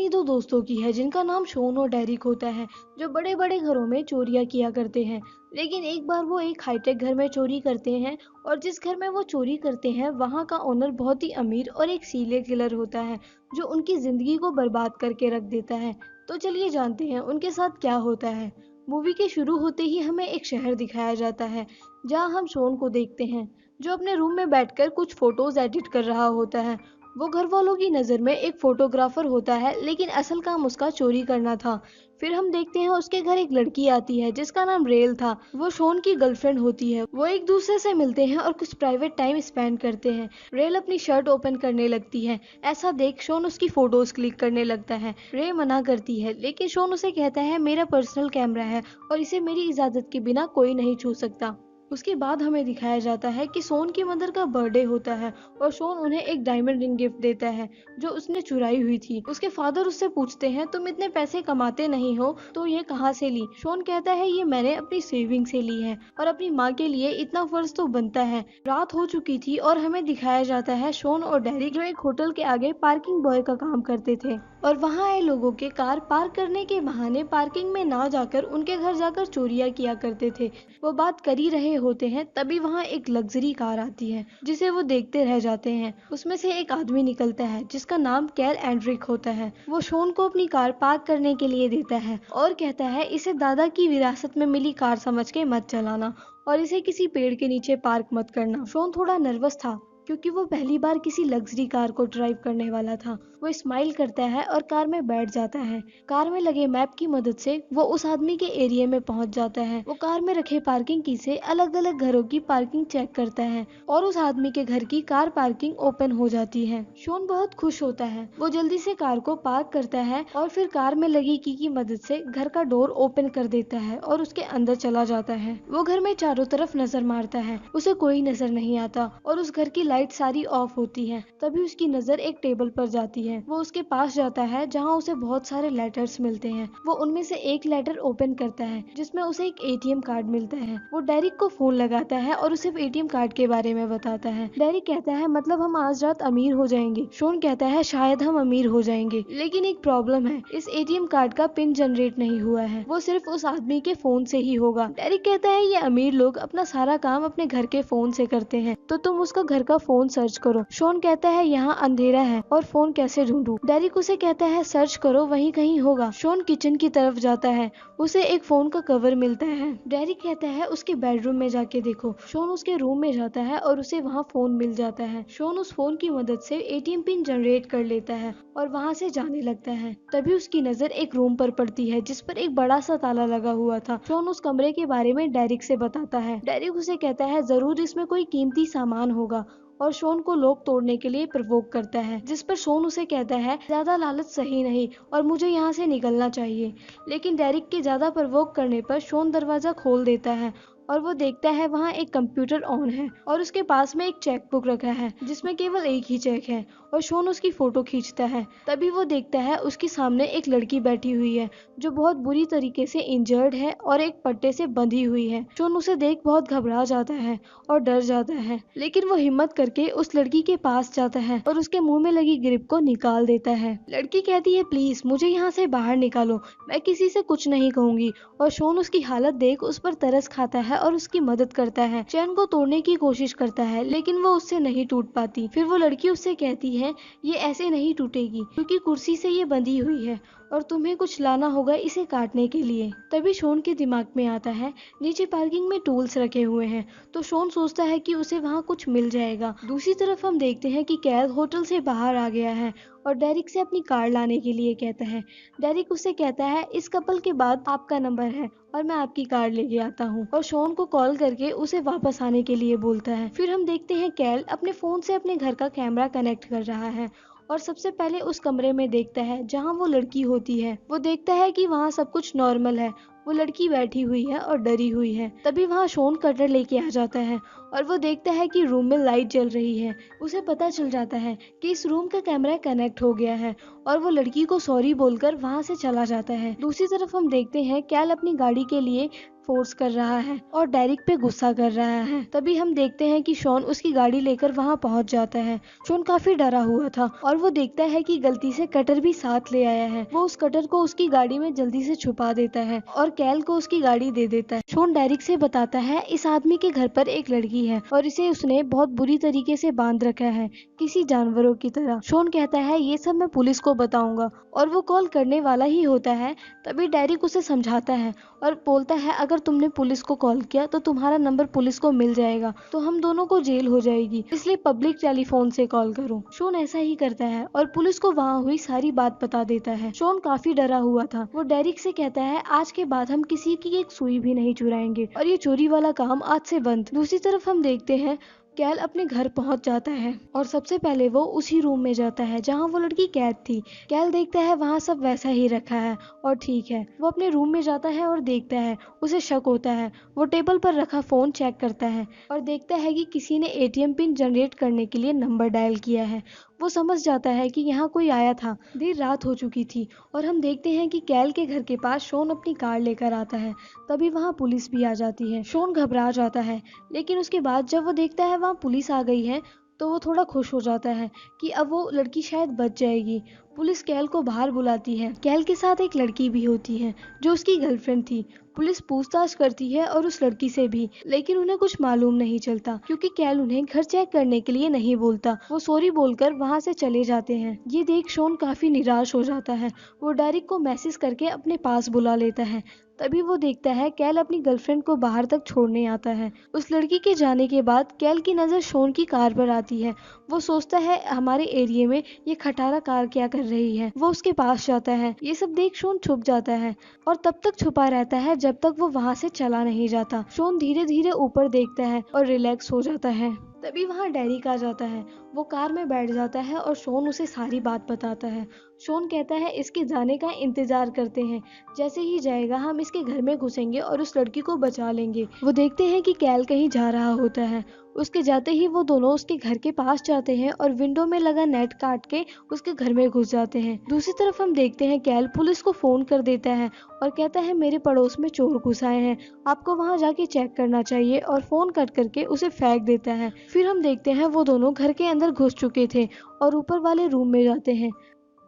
कहानी दो दोस्तों की है जिनका नाम शोन और डेरिक होता है, जो बड़े बड़े घरों में चोरियां किया करते हैं। लेकिन एक बार वो एक हाईटेक घर में चोरी करते हैं और जिस घर में वो चोरी करते हैं वहाँ का ओनर बहुत ही अमीर और एक सीरियल किलर होता है जो उनकी जिंदगी को बर्बाद करके रख देता है। तो चलिए जानते हैं उनके साथ क्या होता है। मूवी के शुरू होते ही हमें एक शहर दिखाया जाता है जहाँ हम शोन को देखते हैं जो अपने रूम में बैठकर कुछ फोटोज एडिट कर रहा होता है। वो घर वालों की नज़र में एक फोटोग्राफर होता है लेकिन असल काम उसका चोरी करना था। फिर हम देखते हैं उसके घर एक लड़की आती है जिसका नाम रेल था। वो शोन की गर्लफ्रेंड होती है। वो एक दूसरे से मिलते हैं और कुछ प्राइवेट टाइम स्पेंड करते हैं। रेल अपनी शर्ट ओपन करने लगती है। ऐसा देख शोन उसकी फोटोज क्लिक करने लगता है। रे मना करती है लेकिन शोन उसे कहता है मेरा पर्सनल कैमरा है और इसे मेरी इजाजत के बिना कोई नहीं छू सकता। उसके बाद हमें दिखाया जाता है कि शोन की मदर का बर्थडे होता है और शोन उन्हें एक डायमंड रिंग गिफ्ट देता है जो उसने चुराई हुई थी। उसके फादर उससे पूछते हैं तुम इतने पैसे कमाते नहीं हो तो ये कहाँ से ली। शोन कहता है ये मैंने अपनी सेविंग से ली है और अपनी माँ के लिए इतना फर्ज तो बनता है। रात हो चुकी थी और हमें दिखाया जाता है शोन और डेरिक जो एक होटल के आगे पार्किंग बॉय का काम करते थे और वहाँ आए लोगों के कार पार्क करने के बहाने पार्किंग में ना जाकर उनके घर जाकर चोरियां किया करते थे। वो बात कर ही रहे होते हैं तभी वहाँ एक लग्जरी कार आती है जिसे वो देखते रह जाते हैं। उसमें से एक आदमी निकलता है जिसका नाम कैल एंड्रिक होता है। वो शोन को अपनी कार पार्क करने के लिए देता है और कहता है इसे दादा की विरासत में मिली कार समझ के मत चलाना और इसे किसी पेड़ के नीचे पार्क मत करना। शोन थोड़ा नर्वस था क्योंकि वो पहली बार किसी लग्जरी कार को ड्राइव करने वाला था। वो स्माइल करता है और कार में बैठ जाता है। कार में लगे मैप की मदद से वो उस आदमी के एरिया में पहुंच जाता है। वो कार में रखे पार्किंग की से अलग अलग घरों की पार्किंग चेक करता है और उस आदमी के घर की कार पार्किंग ओपन हो जाती है। शोन बहुत खुश होता है। वो जल्दी से कार को पार्क करता है और फिर कार में लगी की मदद से घर का डोर ओपन कर देता है और उसके अंदर चला जाता है। वो घर में चारों तरफ नजर मारता है, उसे कोई नजर नहीं आता और उस घर की लाइट सारी ऑफ होती है। तभी उसकी नजर एक टेबल पर जाती है। वो उसके पास जाता है जहाँ उसे बहुत सारे लेटर्स मिलते हैं। वो उनमें से एक लेटर ओपन करता है जिसमें उसे एक एटीएम कार्ड मिलता है। वो डेरिक को फोन लगाता है और उसे एटीएम कार्ड के बारे में बताता है। डेरिक कहता है मतलब हम आज रात अमीर हो जाएंगे। शोन कहता है शायद हम अमीर हो जाएंगे लेकिन एक प्रॉब्लम है, इस एटीएम कार्ड का पिन जनरेट नहीं हुआ है, वो सिर्फ उस आदमी के फोन से ही होगा। डेरिक कहता है ये अमीर लोग अपना सारा काम अपने घर के फोन से करते हैं तो तुम उसका घर का फोन सर्च करो। शोन कहता है यहाँ अंधेरा है और फोन कैसे ढूंढूं। डेरिक उसे कहता है सर्च करो वहीं कहीं होगा। शोन किचन की तरफ जाता है, उसे एक फोन का कवर मिलता है। डेरिक कहता है उसके बेडरूम में जाके देखो। शोन उसके रूम में जाता है और उसे वहाँ फोन मिल जाता है। शोन उस फोन की मदद से एटीएम पिन जनरेट कर लेता है और वहाँ से जाने लगता है। तभी उसकी नजर एक रूम पर पड़ती है जिस पर एक बड़ा सा ताला लगा हुआ था। शोन उस कमरे के बारे में डेरिक से बताता है। डेरिक उसे कहता है जरूर इसमें कोई कीमती सामान होगा और शोन को लॉक तोड़ने के लिए प्रवोक करता है, जिस पर शोन उसे कहता है ज्यादा लालच सही नहीं और मुझे यहाँ से निकलना चाहिए। लेकिन डेरिक के ज्यादा प्रवोक करने पर शोन दरवाजा खोल देता है और वो देखता है वहाँ एक कंप्यूटर ऑन है और उसके पास में एक चेक बुक रखा है जिसमें केवल एक ही चेक है और शोन उसकी फोटो खींचता है। तभी वो देखता है उसके सामने एक लड़की बैठी हुई है जो बहुत बुरी तरीके से इंजर्ड है और एक पट्टे से बंधी हुई है। शोन उसे देख बहुत घबरा जाता है और डर जाता है लेकिन वो हिम्मत करके उस लड़की के पास जाता है और उसके मुंह में लगी ग्रिप को निकाल देता है। लड़की कहती है प्लीज मुझे यहाँ से बाहर निकालो, मैं किसी से कुछ नहीं कहूंगी। और शोन उसकी हालत देख उस पर तरस खाता है और उसकी मदद करता है। चैन को तोड़ने की कोशिश करता है लेकिन वो उससे नहीं टूट पाती। फिर वो लड़की उससे कहती है ये ऐसे नहीं टूटेगी क्योंकि कुर्सी से ये बंधी हुई है और तुम्हें कुछ लाना होगा इसे काटने के लिए। तभी शोन के दिमाग में आता है नीचे पार्किंग में टूल्स रखे हुए हैं तो शोन सोचता है कि उसे वहाँ कुछ मिल जाएगा। दूसरी तरफ हम देखते हैं कि कैल होटल से बाहर आ गया है और डेरिक से अपनी कार लाने के लिए कहता है। डेरिक उससे कहता है इस कपल के बाद आपका नंबर है और मैं आपकी कार लेके आता हूँ और शोन को कॉल करके उसे वापस आने के लिए बोलता है। फिर हम देखते हैं कैल अपने फोन से अपने घर का कैमरा कनेक्ट कर रहा है और सबसे पहले उस कमरे में देखता है जहाँ वो लड़की होती है। वो देखता है कि वहाँ सब कुछ नॉर्मल है, वो लड़की बैठी हुई है और डरी हुई है। तभी वहाँ शोन कटर लेके आ जाता है और वो देखता है कि रूम में लाइट जल रही है। उसे पता चल जाता है कि इस रूम का कैमरा कनेक्ट हो गया है और वो लड़की को सॉरी बोलकर वहाँ से चला जाता है। दूसरी तरफ हम देखते हैं कैल अपनी गाड़ी के लिए फोर्स कर रहा है और डेरिक पे गुस्सा कर रहा है। तभी हम देखते हैं कि शॉन उसकी गाड़ी लेकर वहाँ पहुँच जाता है। शॉन काफी डरा हुआ था और वो देखता है कि गलती से कटर भी साथ ले आया है। वो उस कटर को उसकी गाड़ी में जल्दी से छुपा देता है और कैल को उसकी गाड़ी दे देता है। शॉन डेरिक से बताता है इस आदमी के घर पर एक लड़की है और इसे उसने बहुत बुरी तरीके से बांध रखा है, किसी जानवरों की तरह। शॉन कहता है ये सब मैं पुलिस को बताऊंगा और वो कॉल करने वाला ही होता है। तभी डेरिक उसे समझाता है और बोलता है अगर तुमने पुलिस को कॉल किया तो तुम्हारा नंबर पुलिस को मिल जाएगा, तो हम दोनों को जेल हो जाएगी, इसलिए पब्लिक टेलीफोन से कॉल करो। शॉन ऐसा ही करता है और पुलिस को वहाँ हुई सारी बात बता देता है। शॉन काफी डरा हुआ था। वो डेरिक से कहता है आज के बाद हम किसी की एक सुई भी नहीं चुराएंगे और ये चोरी वाला काम आज से बंद। दूसरी तरफ हम देखते हैं कैल अपने घर पहुंच जाता है और सबसे पहले वो उसी रूम में जाता है जहां वो लड़की कैद थी। कैल देखता है वहां सब वैसा ही रखा है और ठीक है। वो अपने रूम में जाता है और देखता है, उसे शक होता है। वो टेबल पर रखा फोन चेक करता है और देखता है कि किसी ने एटीएम पिन जनरेट करने के लिए नंबर डायल किया है। वो समझ जाता है कि यहाँ कोई आया था। देर रात हो चुकी थी और हम देखते हैं कि कैल के घर के पास शॉन अपनी कार लेकर आता है। तभी वहाँ पुलिस भी आ जाती है। शॉन घबरा जाता है, लेकिन उसके बाद जब वो देखता है वहाँ पुलिस आ गई है तो वो थोड़ा खुश हो जाता है कि अब वो लड़की शायद बच जाएगी। पुलिस कैल को बाहर बुलाती है। कैल के साथ एक लड़की भी होती है जो उसकी गर्लफ्रेंड थी। पुलिस पूछताछ करती है और उस लड़की से भी, लेकिन उन्हें कुछ मालूम नहीं चलता क्योंकि कैल उन्हें घर चेक करने के लिए नहीं बोलता। वो सॉरी बोलकर वहाँ से चले जाते हैं। ये देख शॉन काफी निराश हो जाता है। वो डेरिक को मैसेज करके अपने पास बुला लेता है। तभी वो देखता है कैल अपनी गर्लफ्रेंड को बाहर तक छोड़ने आता है। उस लड़की के जाने के बाद कैल की नज़र शॉन की कार पर आती है। वो सोचता है हमारे एरिया में ये खटारा कार क्या कर रही है। वो उसके पास जाता है। ये सब देख शॉन छुप जाता है और तब तक छुपा रहता है जब तक वो वहाँ से चला नहीं जाता। शॉन धीरे धीरे ऊपर देखता है और रिलैक्स हो जाता है। तभी वहाँ डेरिक आ जाता है। वो कार में बैठ जाता है और शॉन उसे सारी बात बताता है। शॉन कहता है इसके जाने का इंतजार करते हैं, जैसे ही जाएगा हम इसके घर में घुसेंगे और उस लड़की को बचा लेंगे। वो देखते हैं कि कैल कहीं जा रहा होता है। उसके जाते ही वो दोनों उसके घर के पास जाते हैं और विंडो में लगा नेट काट के उसके घर में घुस जाते हैं। दूसरी तरफ हम देखते हैं कैल पुलिस को फोन कर देता है और कहता है मेरे पड़ोस में चोर घुस आए हैं, आपको वहां जाके चेक करना चाहिए, और फोन कट करके उसे फेंक देता है। फिर हम देखते हैं वो दोनों घर के अंदर घुस चुके थे और ऊपर वाले रूम में जाते हैं।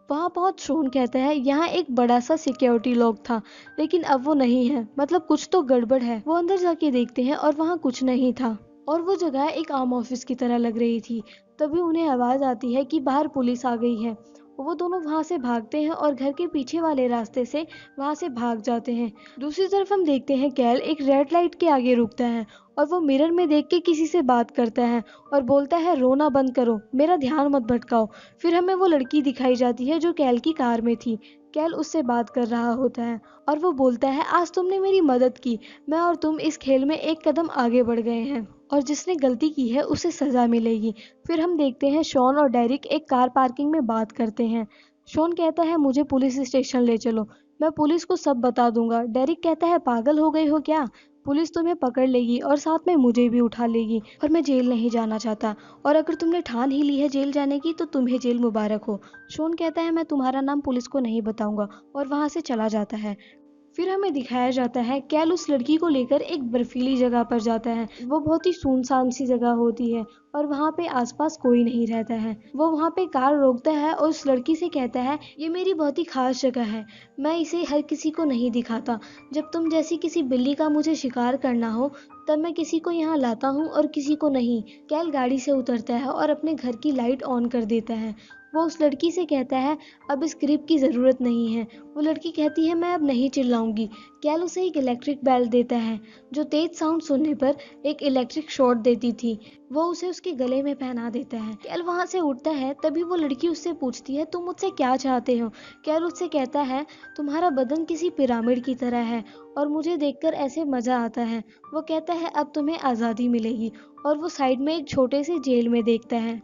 वहाँ पहुंच शॉन कहता है यहाँ एक बड़ा सा सिक्योरिटी लॉक था, लेकिन अब वो नहीं है, मतलब कुछ तो गड़बड़ है। वो अंदर जाके देखते हैं और वहाँ कुछ नहीं था और वो जगह एक आम ऑफिस की तरह लग रही थी। तभी उन्हें आवाज आती है कि बाहर पुलिस आ गई है। वो दोनों वहां से भागते हैं और घर के पीछे वाले रास्ते से वहां से भाग जाते हैं। दूसरी तरफ हम देखते हैं कैल एक रेड लाइट के आगे रुकता है और वो मिरर में देख के किसी से बात करता है और बोलता है रोना बंद करो, मेरा ध्यान मत भटकाओ। फिर हमें वो लड़की दिखाई जाती है जो कैल की कार में थी। कैल उससे बात कर रहा होता है और वो बोलता है आज तुमने मेरी मदद की, मैं और तुम इस खेल में एक कदम आगे बढ़ गए हैं और जिसने गलती की है उसे सजा मिलेगी। फिर हम देखते हैं शॉन और डेरिक एक कार पार्किंग में बात करते हैं। शॉन कहता है मुझे पुलिस स्टेशन ले चलो, मैं पुलिस को सब बता दूंगा। डेरिक कहता है पागल हो गई हो क्या, पुलिस तुम्हें पकड़ लेगी और साथ में मुझे भी उठा लेगी और मैं जेल नहीं जाना चाहता, और अगर तुमने ठान ही ली है जेल जाने की तो तुम्हें जेल मुबारक हो। शॉन कहता है मैं तुम्हारा नाम पुलिस को नहीं बताऊंगा और वहां से चला जाता है। फिर हमें दिखाया जाता है कैल उस लड़की को लेकर एक बर्फीली जगह पर जाता है। वो बहुत ही सुनसान सी जगह होती है और वहाँ पे आसपास कोई नहीं रहता है। वो वहाँ पे कार रोकता है और उस लड़की से कहता है ये मेरी बहुत ही खास जगह है, मैं इसे हर किसी को नहीं दिखाता। जब तुम जैसी किसी बिल्ली का मुझे शिकार करना हो तब मैं किसी को यहाँ लाता हूँ और किसी को नहीं। कैल गाड़ी से उतरता है और अपने घर की लाइट ऑन कर देता है। वो उस लड़की से कहता है अब इस ग्रिप की ज़रूरत नहीं है। वो लड़की कहती है मैं अब नहीं चिल्लाऊंगी। कैल उसे एक इलेक्ट्रिक बेल देता है जो तेज साउंड सुनने पर एक इलेक्ट्रिक शॉट देती थी। वो उसे उसके गले में पहना देता है। कैल वहां से उठता है। तभी वो लड़की उससे पूछती है तुम मुझसे क्या चाहते हो। कैल उससे कहता है तुम्हारा बदन किसी पिरामिड की तरह है और मुझे देखकर ऐसे मजा आता है। वो कहता है अब तुम्हें आज़ादी मिलेगी, और वो साइड में एक छोटे से जेल में देखता है।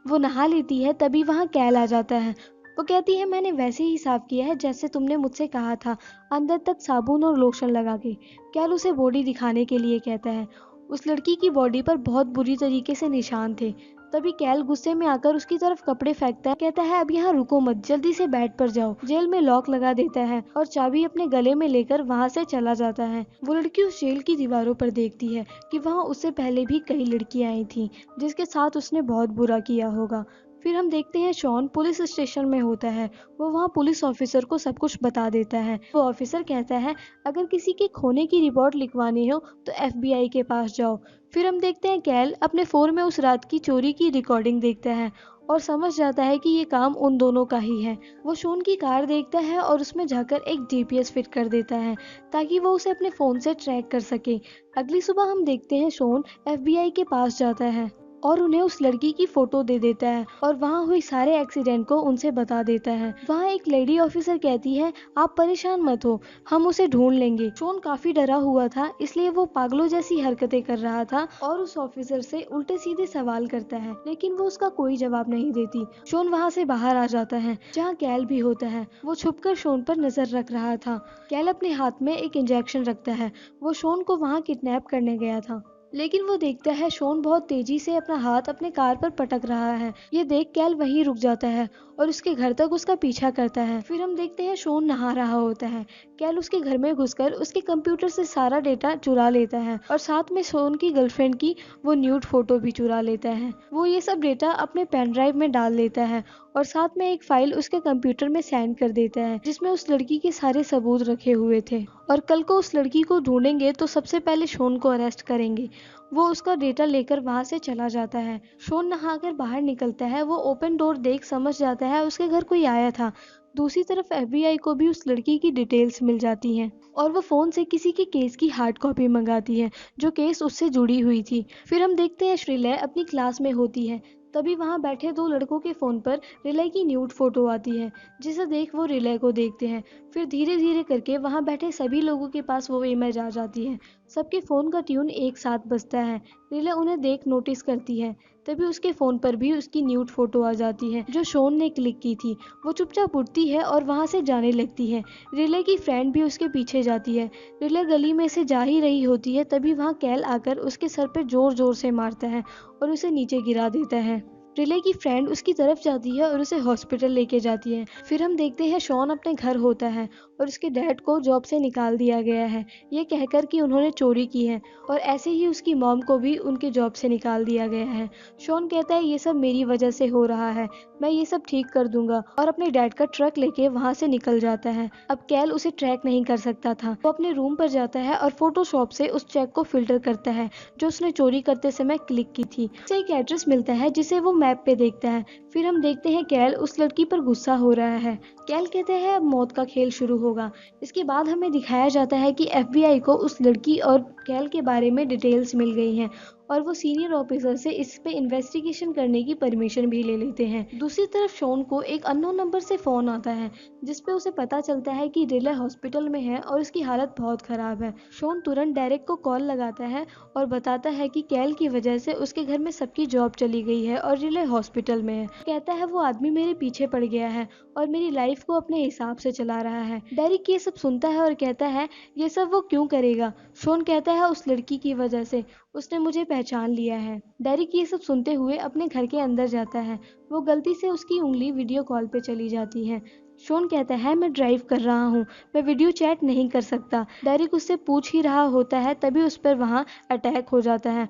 वो नहा लेती है। तभी वहाँ कैल आ जाता है। वो कहती है मैंने वैसे ही साफ किया है जैसे तुमने मुझसे कहा था, अंदर तक साबुन और लोशन लगा के। कैल उसे बॉडी दिखाने के लिए कहता है। उस लड़की की बॉडी पर बहुत बुरी तरीके से निशान थे। तभी कैल गुस्से में आकर उसकी तरफ कपड़े फेंकता है, कहता है अब यहाँ रुको मत, जल्दी से बेड पर जाओ। जेल में लॉक लगा देता है और चाबी अपने गले में लेकर वहाँ से चला जाता है। वो लड़की उस जेल की दीवारों पर देखती है कि वहाँ उससे पहले भी कई लड़कियां आई थी जिसके साथ उसने बहुत बुरा किया होगा। फिर हम देखते हैं शॉन पुलिस स्टेशन में होता है। वो वहाँ पुलिस ऑफिसर को सब कुछ बता देता है। वो ऑफिसर कहता है अगर किसी के खोने की रिपोर्ट लिखवानी हो तो FBI के पास जाओ। फिर हम देखते हैं कैल अपने फोन में उस रात की चोरी की रिकॉर्डिंग देखता है और समझ जाता है कि ये काम उन दोनों का ही है। वो शॉन की कार देखता है और उसमें जाकर एक GPS फिट कर देता है ताकि वो उसे अपने फोन से ट्रैक कर सके। अगली सुबह हम देखते हैं शॉन FBI के पास जाता है और उन्हें उस लड़की की फोटो दे देता है और वहाँ हुई सारे एक्सीडेंट को उनसे बता देता है। वहाँ एक लेडी ऑफिसर कहती है आप परेशान मत हो, हम उसे ढूंढ लेंगे। शॉन काफी डरा हुआ था, इसलिए वो पागलों जैसी हरकतें कर रहा था और उस ऑफिसर से उल्टे सीधे सवाल करता है, लेकिन वो उसका कोई जवाब नहीं देती। शॉन वहाँ से बाहर आ जाता है जहाँ कैल भी होता है। वो छुपकर शॉन पर नजर रख रहा था। कैल अपने हाथ में एक इंजेक्शन रखता है। वो शॉन को वहाँ किडनैप करने गया था, लेकिन वो देखता है शॉन बहुत तेजी से अपना हाथ अपने कार पर पटक रहा है। ये देख कैल वहीं रुक जाता है और उसके घर तक उसका पीछा करता है। फिर हम देखते हैं शॉन नहा रहा होता है। कैल उसके घर में घुसकर उसके कंप्यूटर से सारा डेटा चुरा लेता है और साथ में शॉन की गर्लफ्रेंड की वो न्यूड फोटो भी चुरा लेता है। वो ये सब डेटा अपने पेन ड्राइव में डाल देता है और साथ में एक फाइल उसके कंप्यूटर में सेंड कर देता है जिसमें उस लड़की के सारे सबूत रखे हुए थे। और कल को उस लड़की को ढूंढेंगे तो सबसे पहले शॉन को अरेस्ट करेंगे। वो उसका डेटा लेकर वहां से चला जाता है। शॉन नहाकर बाहर निकलता है। वो ओपन डोर देख समझ जाता है उसके घर कोई आया था। दूसरी तरफ FBI को भी उस लड़की की डिटेल्स मिल जाती हैं और वो फोन से किसी के केस की हार्ड कॉपी मंगाती है जो केस उससे जुड़ी हुई थी। फिर हम देखते हैं श्रीलय अपनी क्लास में होती है। तभी वहां बैठे दो लड़कों के फोन पर रिलय की न्यूड फोटो आती है जिसे देख वो रिलय को देखते हैं। फिर धीरे धीरे करके वहां बैठे सभी लोगों के पास वो इमेज आ जाती है। सबके फोन का ट्यून एक साथ बजता है। रिलय उन्हें देख नोटिस करती है। तभी उसके फोन पर भी उसकी न्यूड फोटो आ जाती है जो शॉन ने क्लिक की थी। वो चुपचाप उठती है और वहां से जाने लगती है। रिलय की फ्रेंड भी उसके पीछे जाती है। रिलय गली में से जा ही रही होती है तभी वहां कैल आकर उसके सर पे जोर जोर से मारता है और उसे नीचे गिरा देता है। रिले की फ्रेंड उसकी तरफ जाती है और उसे हॉस्पिटल लेके जाती है। फिर हम देखते हैं शॉन अपने घर होता है और उसके डैड को जॉब से निकाल दिया गया है ये कहकर कि उन्होंने चोरी की है, और ऐसे ही उसकी मॉम को भी उनके जॉब से निकाल दिया गया है। शॉन कहता है ये सब मेरी वजह से हो रहा है, मैं ये सब ठीक कर दूंगा, और अपने डैड का ट्रक लेके वहाँ से निकल जाता है। अब कैल उसे ट्रैक नहीं कर सकता था। वो अपने रूम पर जाता है और फोटोशॉप से उस चेक को फिल्टर करता है जो उसने चोरी करते समय क्लिक की थी। उसे एक एड्रेस मिलता है जिसे वो मैप पे देखता है। फिर हम देखते हैं कैल उस लड़की पर गुस्सा हो रहा है। कैल कहते हैं अब मौत का खेल शुरू होगा। इसके बाद हमें दिखाया जाता है कि FBI को उस लड़की और कैल के बारे में डिटेल्स मिल गई हैं और वो सीनियर ऑफिसर से इस पे इन्वेस्टिगेशन करने की परमिशन भी ले लेते हैं। दूसरी तरफ शॉन को एक अननोन नंबर से फोन आता है जिसपे उसे पता चलता है कि रिले हॉस्पिटल में है और उसकी हालत बहुत खराब है। शॉन तुरंत डेरेक को कॉल लगाता है और बताता है कि कैल की वजह से उसके घर में सबकी जॉब चली गई है और रिले हॉस्पिटल में है। कहता है वो आदमी मेरे पीछे पड़ गया है और मेरी लाइफ को अपने हिसाब से चला रहा है। डेरिक ये सब सुनता है और कहता है ये सब वो क्यों करेगा। शॉन कहता है उस लड़की की वजह से, उसने मुझे पहचान लिया है। डेरिक ये सब सुनते हुए अपने घर के अंदर जाता है। वो गलती से उसकी उंगली वीडियो कॉल पे चली जाती है। शॉन कहता है मैं ड्राइव कर रहा हूँ, मैं वीडियो चैट नहीं कर सकता। डेरिक उससे पूछ ही रहा होता है तभी उस पर वहाँ अटैक हो जाता है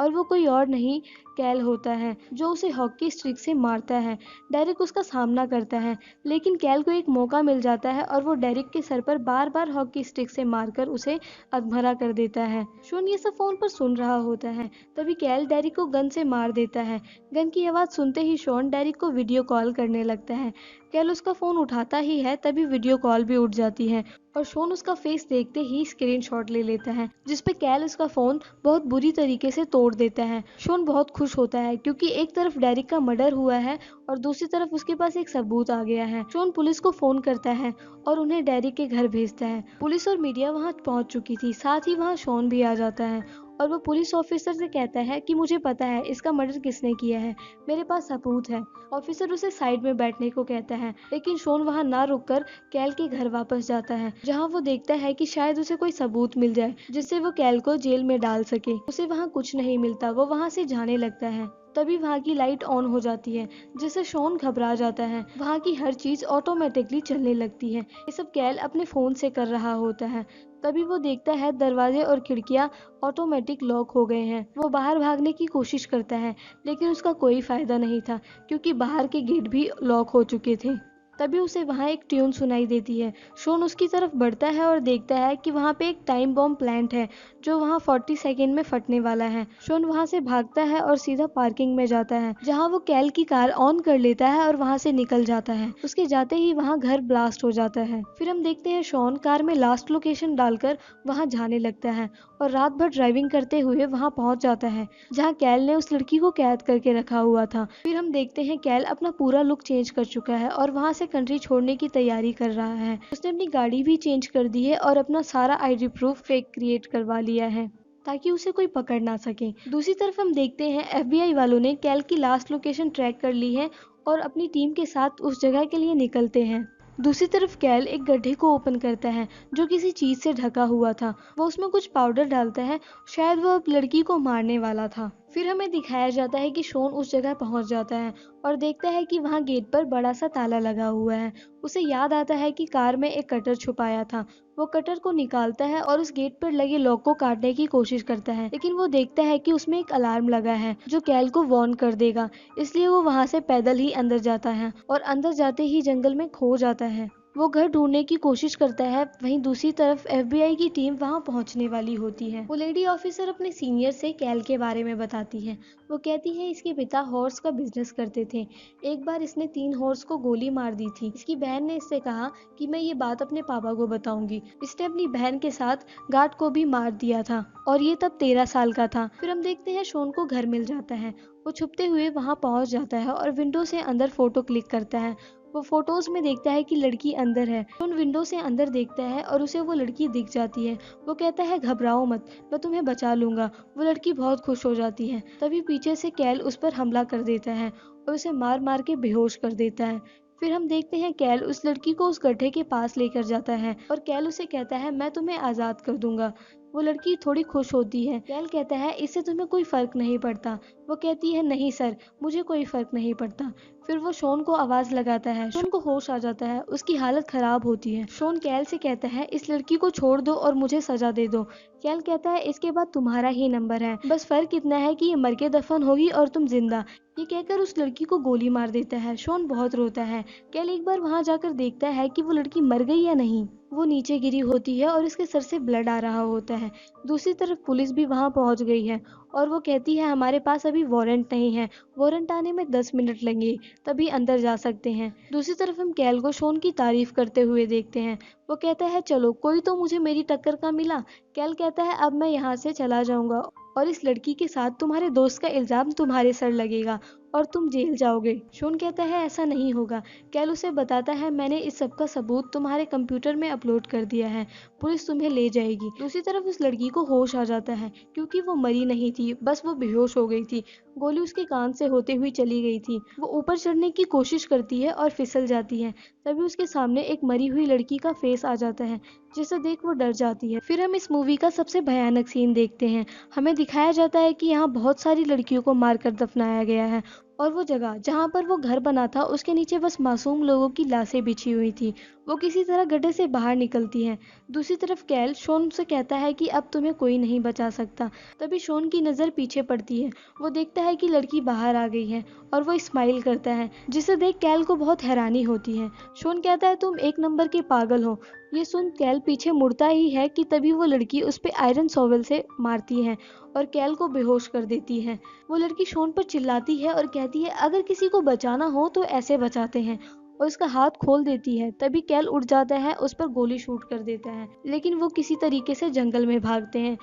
और वो कोई और नहीं कैल होता है जो उसे हॉकी स्टिक से मारता है। डेरिक उसका सामना करता है लेकिन कैल को एक मौका मिल जाता है और वो डेरिक के सर पर बार बार हॉकी स्टिक से मारकर उसे अधमरा कर देता है। शॉन ये सब फोन पर सुन रहा होता है तभी कैल डेरिक को गन से मार देता है। गन की आवाज सुनते ही शॉन डेरिक को वीडियो कॉल करने लगता है। कैल उसका फोन उठाता ही है तभी वीडियो कॉल भी उठ जाती है और शॉन उसका फेस देखते ही स्क्रीनशॉट ले लेता है जिसपे कैल उसका फोन बहुत बुरी तरीके से तोड़ देता है। शॉन बहुत खुश होता है क्योंकि एक तरफ डेरिक का मर्डर हुआ है और दूसरी तरफ उसके पास एक सबूत आ गया है। शॉन पुलिस को फोन करता है और उन्हें डेरिक के घर भेजता है। पुलिस और मीडिया वहां पहुंच चुकी थी, साथ ही वहां शॉन भी आ जाता है और वो पुलिस ऑफिसर से कहता है कि मुझे पता है इसका मर्डर किसने किया है, मेरे पास सबूत है। ऑफिसर उसे साइड में बैठने को कहता है लेकिन शॉन वहां ना रुककर कैल के घर वापस जाता है जहां वो देखता है कि शायद उसे कोई सबूत मिल जाए जिससे वो कैल को जेल में डाल सके। उसे वहां कुछ नहीं मिलता, वो वहां से जाने लगता है। तभी वहाँ की लाइट ऑन हो जाती है, जिससे शॉन घबरा जाता है। वहाँ की हर चीज ऑटोमेटिकली चलने लगती है। ये सब कैल अपने फोन से कर रहा होता है। तभी वो देखता है दरवाजे और खिड़कियां ऑटोमेटिक लॉक हो गए हैं। वो बाहर भागने की कोशिश करता है, लेकिन उसका कोई फायदा नहीं था, क्योंकि बाहर के गेट भी लॉक हो चुके थे। तभी उसे वहाँ एक ट्यून सुनाई देती है। शॉन उसकी तरफ बढ़ता है और देखता है कि वहाँ पे एक टाइम बॉम्ब प्लांट है, जो वहाँ 40 सेकेंड में फटने वाला है। शॉन वहाँ से भागता है और सीधा पार्किंग में जाता है, जहाँ वो कैल की कार ऑन कर लेता है और वहाँ से निकल जाता है। उसके जाते ही वहाँ घर ब्लास्ट हो जाता है। फिर हम देखते हैं शॉन कार में लास्ट लोकेशन डालकर वहाँ जाने लगता है और रात भर ड्राइविंग करते हुए वहाँ पहुँच जाता है, जहाँ कैल ने उस लड़की को कैद करके रखा हुआ था। फिर हम देखते हैं कैल अपना पूरा लुक चेंज कर चुका है और वहाँ से कंट्री छोड़ने की तैयारी कर रहा है। उसने अपनी गाड़ी भी चेंज कर दी है और अपना सारा आईडी प्रूफ फेक क्रिएट करवा लिया है, ताकि उसे कोई पकड़ ना सके। दूसरी तरफ हम देखते हैं एफबीआई वालों ने कैल की लास्ट लोकेशन ट्रैक कर ली है और अपनी टीम के साथ उस जगह के लिए निकलते हैं। दूसरी तरफ कैल एक गड्ढे को ओपन करता है, जो किसी चीज से ढका हुआ था। वो उसमें कुछ पाउडर डालता है, शायद वो अब लड़की को मारने वाला था। फिर हमें दिखाया जाता है कि शॉन उस जगह पहुंच जाता है और देखता है कि वहां गेट पर बड़ा सा ताला लगा हुआ है। उसे याद आता है कि कार में एक कटर छुपाया था। वो कटर को निकालता है और उस गेट पर लगे लॉक को काटने की कोशिश करता है, लेकिन वो देखता है कि उसमें एक अलार्म लगा है जो कैल को वार्न कर देगा। इसलिए वो वहां से पैदल ही अंदर जाता है और अंदर जाते ही जंगल में खो जाता है। वो घर ढूंढने की कोशिश करता है। वहीं दूसरी तरफ एफबीआई की टीम वहां पहुंचने वाली होती है। वो लेडी ऑफिसर अपने सीनियर से कैल के बारे में बताती है। वो कहती है इसके पिता हॉर्स का बिजनेस करते थे। एक बार इसने 3 हॉर्स को गोली मार दी थी। इसकी बहन ने इससे कहा कि मैं ये बात अपने पापा को बताऊंगी। इसने अपनी बहन के साथ गार्ड को भी मार दिया था और ये तब 13 साल का था। फिर हम देखते हैं शॉन को घर मिल जाता है। वो छुपते हुए वहां पहुंच जाता है और विंडो से अंदर फोटो क्लिक करता है। वो फोटोज में देखता है कि लड़की अंदर है। शॉन विंडो से अंदर देखता है और उसे वो लड़की दिख जाती है। वो कहता है घबराओ मत, मैं तुम्हें बचा लूंगा। वो लड़की बहुत खुश हो जाती है। तभी पीछे से कैल उस पर हमला कर देता है और उसे मार मार के बेहोश कर देता है। फिर हम देखते हैं कैल उस लड़की को उस गड्ढे के पास लेकर जाता है और कैल उसे कहता है मैं तुम्हें आजाद कर दूंगा। वो लड़की थोड़ी खुश होती है। कैल कहता है इससे तुम्हें कोई फर्क नहीं पड़ता। वो कहती है नहीं सर, मुझे कोई फर्क नहीं पड़ता। फिर वो शॉन को आवाज लगाता है। शॉन को होश आ जाता है। उसकी हालत खराब होती है। शॉन कैल से कहता है इस लड़की को छोड़ दो और मुझे सजा दे दो। कैल कहता है इसके बाद तुम्हारा ही नंबर है, बस फर्क इतना है कि ये मर के दफन होगी और तुम जिंदा। ये कहकर उस लड़की को गोली मार देता है। शॉन बहुत रोता है। कैल एक बार वहां जाकर देखता है कि वो लड़की मर गई या नहीं। वो नीचे गिरी होती है और इसके सर से ब्लड आ रहा होता है। दूसरी तरफ पुलिस भी वहां पहुंच गई है और वो कहती है हमारे पास अभी वारंट नहीं है, वारंट आने में 10 मिनट लगेंगे, तभी अंदर जा सकते हैं। दूसरी तरफ हम कैल को शॉन की तारीफ करते हुए देखते हैं। वो कहता है चलो कोई तो मुझे मेरी टक्कर का मिला। कैल कहता है अब मैं यहाँ से चला जाऊंगा और इस लड़की के साथ तुम्हारे दोस्त का इल्जाम तुम्हारे सर लगेगा और तुम जेल जाओगे। शॉन कहता है ऐसा नहीं होगा। कैल उसे बताता है मैंने इस सब का सबूत तुम्हारे कंप्यूटर में अपलोड कर दिया है, पुलिस तुम्हें ले जाएगी। दूसरी तरफ उस लड़की को होश आ जाता है, क्योंकि वो मरी नहीं थी, बस वो बेहोश हो गई थी। गोली उसके कान से होते हुए चली गई थी। वो ऊपर चढ़ने की कोशिश करती है और फिसल जाती है। तभी उसके सामने एक मरी हुई लड़की का फेस आ जाता है, जिसे देख वो डर जाती है। फिर हम इस मूवी का सबसे भयानक सीन देखते हैं। हमें दिखाया जाता है कि यहाँ बहुत सारी लड़कियों को मारकर दफनाया गया है और वो जगह जहाँ पर वो घर बना था उसके नीचे बस मासूम लोगों की लाशें बिछी हुई थी। वो किसी तरह गड्ढे से बाहर निकलती हैं। दूसरी तरफ कैल शॉन से कहता है कि अब तुम्हें कोई नहीं बचा सकता। तभी शॉन की नज़र पीछे पड़ती है। वो देखता है कि लड़की बाहर आ गई है और वो स्माइल करता है, जिसे देख कैल को बहुत हैरानी होती है। शॉन कहता है तुम एक नंबर के पागल हो। ये सुन कैल पीछे मुड़ता ही है कि तभी वो लड़की उस पे आयरन शॉवेल से मारती है और कैल को बेहोश कर देती है। वो लड़की शॉन पर चिल्लाती है और कहती है अगर किसी को बचाना हो तो ऐसे बचाते हैं, और उसका हाथ खोल देती है। तभी कैल उठ जाता है, उस पर गोली शूट कर देता है, लेकिन वो किसी तरीके से जंगल में भागते हैं।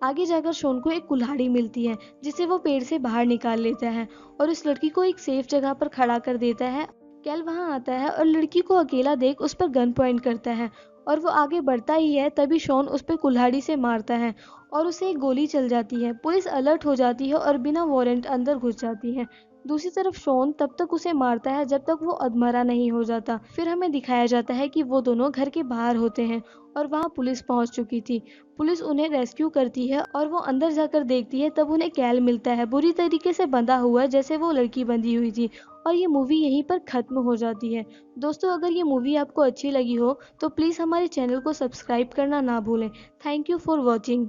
आगे जाकर शॉन को एक कुल्हाड़ी मिलती है, जिसे वो पेड़ से बाहर निकाल लेता है और उस लड़की को एक सेफ जगह पर खड़ा कर देता है। कैल वहां आता है और लड़की को अकेला देख उस पर गन पॉइंट करता है और वो आगे बढ़ता ही है। तभी शॉन उस पर कुल्हाड़ी से मारता है और उसे एक गोली चल जाती है। पुलिस अलर्ट हो जाती है और बिना वारंट अंदर घुस जाती है। दूसरी तरफ शॉन तब तक उसे मारता है जब तक वो अधमरा नहीं हो जाता। फिर हमें दिखाया जाता है कि वो दोनों घर के बाहर होते हैं और वहाँ पुलिस पहुंच चुकी थी। पुलिस उन्हें रेस्क्यू करती है और वो अंदर जाकर देखती है, तब उन्हें कैल मिलता है बुरी तरीके से बंधा हुआ, जैसे वो लड़की बंधी हुई थी। और ये मूवी यहीं पर खत्म हो जाती है। दोस्तों, अगर ये मूवी आपको अच्छी लगी हो तो प्लीज़ हमारे चैनल को सब्सक्राइब करना ना भूलें। Thank you for watching.